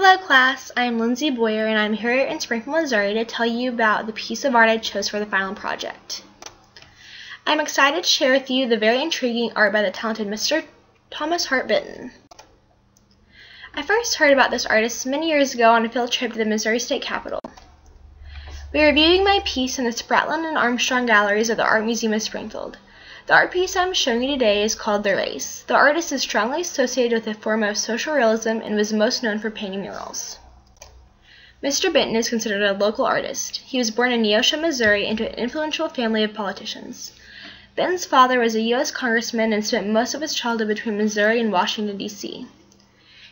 Hello class, I'm Lindsay Boyer and I'm here in Springfield, Missouri to tell you about the piece of art I chose for the final project. I'm excited to share with you the very intriguing art by the talented Mr. Thomas Hart Benton. I first heard about this artist many years ago on a field trip to the Missouri State Capitol. We were viewing my piece in the Spratland and Armstrong galleries of the Art Museum of Springfield. The art piece I'm showing you today is called The Race. The artist is strongly associated with the form of social realism and was most known for painting murals. Mr. Benton is considered a local artist. He was born in Neosho, Missouri, into an influential family of politicians. Benton's father was a U.S. congressman and spent most of his childhood between Missouri and Washington, D.C.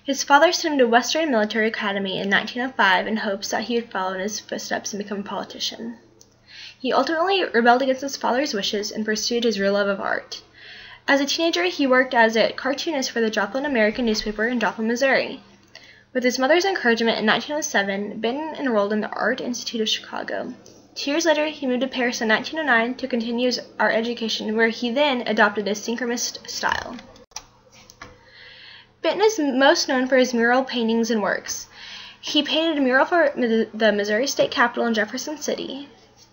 His father sent him to Western Military Academy in 1905 in hopes that he would follow in his footsteps and become a politician. He ultimately rebelled against his father's wishes and pursued his real love of art. As a teenager, he worked as a cartoonist for the Joplin American newspaper in Joplin, Missouri. With his mother's encouragement in 1907, Benton enrolled in the Art Institute of Chicago. 2 years later, he moved to Paris in 1909 to continue his art education, where he then adopted a synchronist style. Benton is most known for his mural paintings and works. He painted a mural for the Missouri State Capitol in Jefferson City.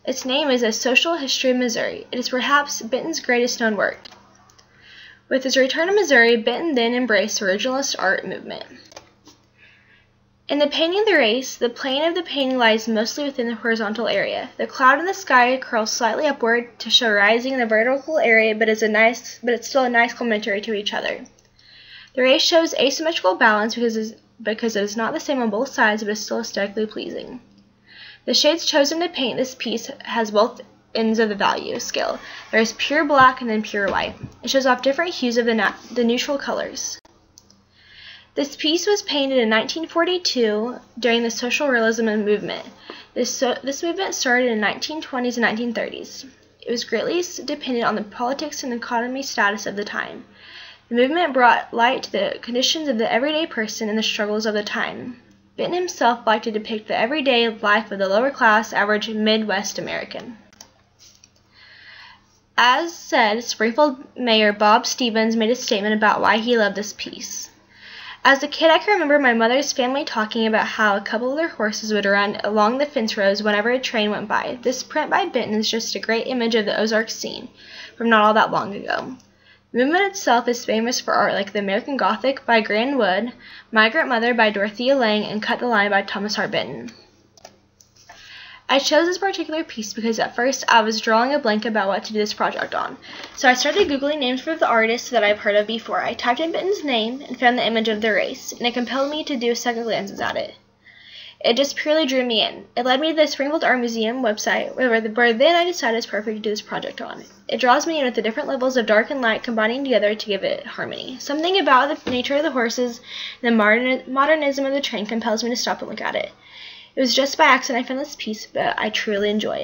Its name is A Social History of Missouri. It is perhaps Benton's greatest known work. With his return to Missouri, Benton then embraced the originalist art movement. In the painting The Race, the plane of the painting lies mostly within the horizontal area. The cloud in the sky curls slightly upward to show rising in the vertical area, but it's still a nice complementary to each other. The race shows asymmetrical balance because it is not the same on both sides, but is still aesthetically pleasing. The shades chosen to paint this piece has both ends of the value scale. There is pure black and then pure white. It shows off different hues of the neutral colors. This piece was painted in 1942 during the social realism movement. This movement started in the 1920s and 1930s. It was greatly dependent on the politics and economy status of the time. The movement brought light to the conditions of the everyday person and the struggles of the time. Benton himself liked to depict the everyday life of the lower-class, average Midwest American. As said, Springfield Mayor Bob Stevens made a statement about why he loved this piece. As a kid, I can remember my mother's family talking about how a couple of their horses would run along the fence rows whenever a train went by. This print by Benton is just a great image of the Ozarks scene from not all that long ago. The movement itself is famous for art like the American Gothic by Graham Wood, Migrant Mother by Dorothea Lange, and Cut the Line by Thomas Hart Benton. I chose this particular piece because at first I was drawing a blank about what to do this project on. So I started Googling names for the artists that I've heard of before. I typed in Benton's name and found the image of The Race, and it compelled me to do a second glances at it. It just purely drew me in. It led me to the Springfield Art Museum website, where then I decided it's perfect to do this project on. It draws me in with the different levels of dark and light combining together to give it harmony. Something about the nature of the horses and the modernism of the train compels me to stop and look at it. It was just by accident I found this piece, but I truly enjoy it.